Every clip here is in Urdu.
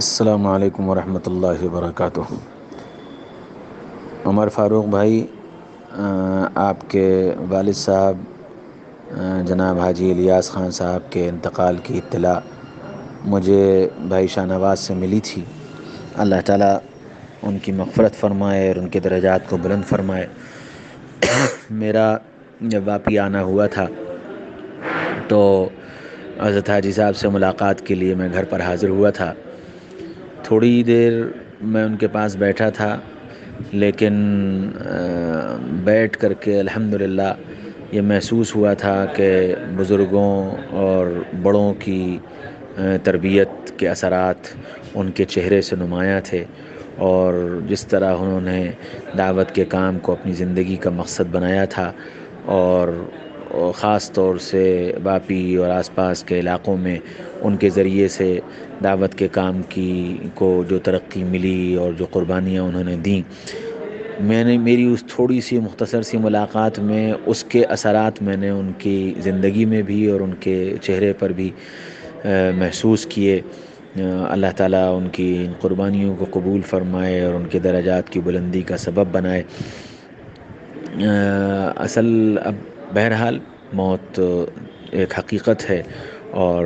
السلام علیکم ورحمۃ اللہ وبرکاتہ۔ عمر فاروق بھائی، آپ کے والد صاحب جناب حاجی الیاس خان صاحب کے انتقال کی اطلاع مجھے بھائی شاہ نواز سے ملی تھی۔ اللہ تعالیٰ ان کی مغفرت فرمائے اور ان کے درجات کو بلند فرمائے۔ میرا جب واپی آنا ہوا تھا تو حضرت حاجی صاحب سے ملاقات کے لیے میں گھر پر حاضر ہوا تھا۔ تھوڑی دیر میں ان کے پاس بیٹھا تھا، لیکن بیٹھ کر کے الحمدللہ یہ محسوس ہوا تھا کہ بزرگوں اور بڑوں کی تربیت کے اثرات ان کے چہرے سے نمایاں تھے، اور جس طرح انہوں نے دعوت کے کام کو اپنی زندگی کا مقصد بنایا تھا، اور خاص طور سے واپی اور آس پاس کے علاقوں میں ان کے ذریعے سے دعوت کے کام کو جو ترقی ملی اور جو قربانیاں انہوں نے دیں، میری اس تھوڑی سی مختصر سی ملاقات میں اس کے اثرات میں نے ان کی زندگی میں بھی اور ان کے چہرے پر بھی محسوس کیے۔ اللہ تعالیٰ ان کی ان قربانیوں کو قبول فرمائے اور ان کے درجات کی بلندی کا سبب بنائے۔ اب بہرحال موت ایک حقیقت ہے، اور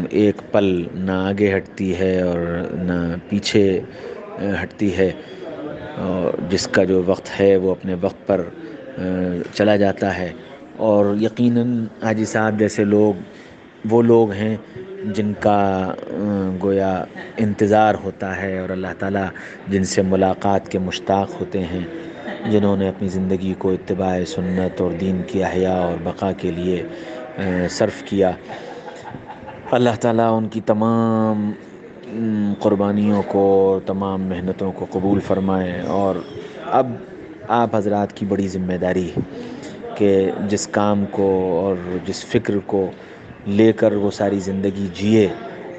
ایک پل نہ آگے ہٹتی ہے اور نہ پیچھے ہٹتی ہے، اور جس کا جو وقت ہے وہ اپنے وقت پر چلا جاتا ہے۔ اور یقیناً حاجی صاحب جیسے وہ لوگ ہیں جن کا گویا انتظار ہوتا ہے، اور اللہ تعالیٰ جن سے ملاقات کے مشتاق ہوتے ہیں، جنہوں نے اپنی زندگی کو اتباع سنت اور دین کی احیاء اور بقا کے لیے صرف کیا۔ اللہ تعالیٰ ان کی تمام قربانیوں کو، تمام محنتوں کو قبول فرمائے۔ اور اب آپ حضرات کی بڑی ذمہ داری ہے کہ جس کام کو اور جس فکر کو لے کر وہ ساری زندگی جیے،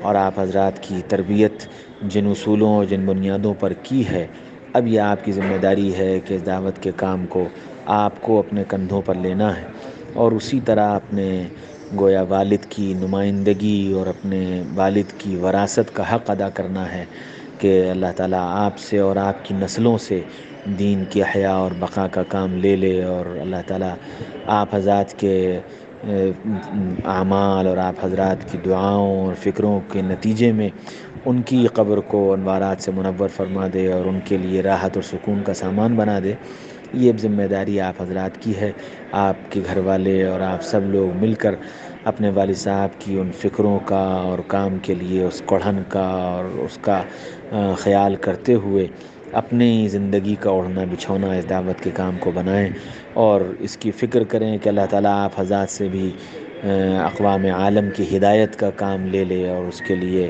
اور آپ حضرات کی تربیت جن اصولوں اور جن بنیادوں پر کی ہے، اب یہ آپ کی ذمہ داری ہے کہ اس دعوت کے کام کو آپ کو اپنے کندھوں پر لینا ہے، اور اسی طرح اپنے گویا والد کی نمائندگی اور اپنے والد کی وراثت کا حق ادا کرنا ہے کہ اللہ تعالیٰ آپ سے اور آپ کی نسلوں سے دین کی احیاء اور بقا کا کام لے لے، اور اللہ تعالیٰ آپ حضرات کے اعمال اور آپ حضرات کی دعاؤں اور فکروں کے نتیجے میں ان کی قبر کو انوارات سے منور فرما دے اور ان کے لیے راحت اور سکون کا سامان بنا دے۔ یہ ذمہ داری آپ حضرات کی ہے۔ آپ کے گھر والے اور آپ سب لوگ مل کر اپنے والد صاحب کی ان فکروں کا اور کام کے لیے اس کڑھن کا اور اس کا خیال کرتے ہوئے اپنی زندگی کا اوڑھنا بچھونا اس دعوت کے کام کو بنائیں، اور اس کی فکر کریں کہ اللہ تعالیٰ آپ حضرات سے بھی اقوام عالم کی ہدایت کا کام لے لے، اور اس کے لیے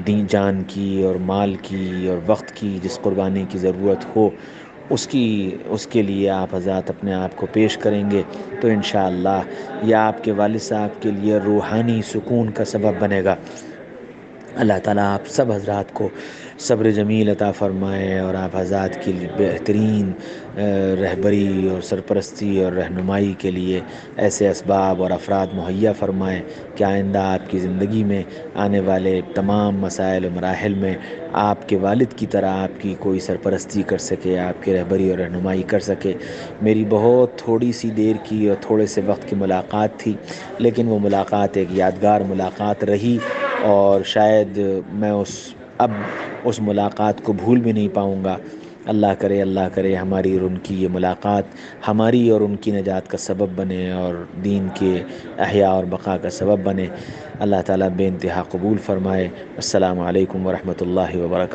دین جان کی اور مال کی اور وقت کی جس قربانی کی ضرورت ہو، اس کے لیے آپ حضرات اپنے آپ کو پیش کریں گے، تو انشاءاللہ یہ آپ کے والد صاحب کے لیے روحانی سکون کا سبب بنے گا۔ اللہ تعالیٰ آپ سب حضرات کو صبر جمیل عطا فرمائے، اور آپ حضرات کی بہترین رہبری اور سرپرستی اور رہنمائی کے لیے ایسے اسباب اور افراد مہیا فرمائے کہ آئندہ آپ کی زندگی میں آنے والے تمام مسائل و مراحل میں آپ کے والد کی طرح آپ کی کوئی سرپرستی کر سکے، آپ کی رہبری اور رہنمائی کر سکے۔ میری بہت تھوڑی سی دیر کی اور تھوڑے سے وقت کی ملاقات تھی، لیکن وہ ملاقات ایک یادگار ملاقات رہی، اور شاید میں اب اس ملاقات کو بھول بھی نہیں پاؤں گا۔ اللہ کرے ہماری اور ان کی یہ ملاقات ہماری اور ان کی نجات کا سبب بنے، اور دین کے احیاء اور بقا کا سبب بنے۔ اللہ تعالیٰ بے انتہا قبول فرمائے۔ السلام علیکم ورحمۃ اللہ وبرکاتہ۔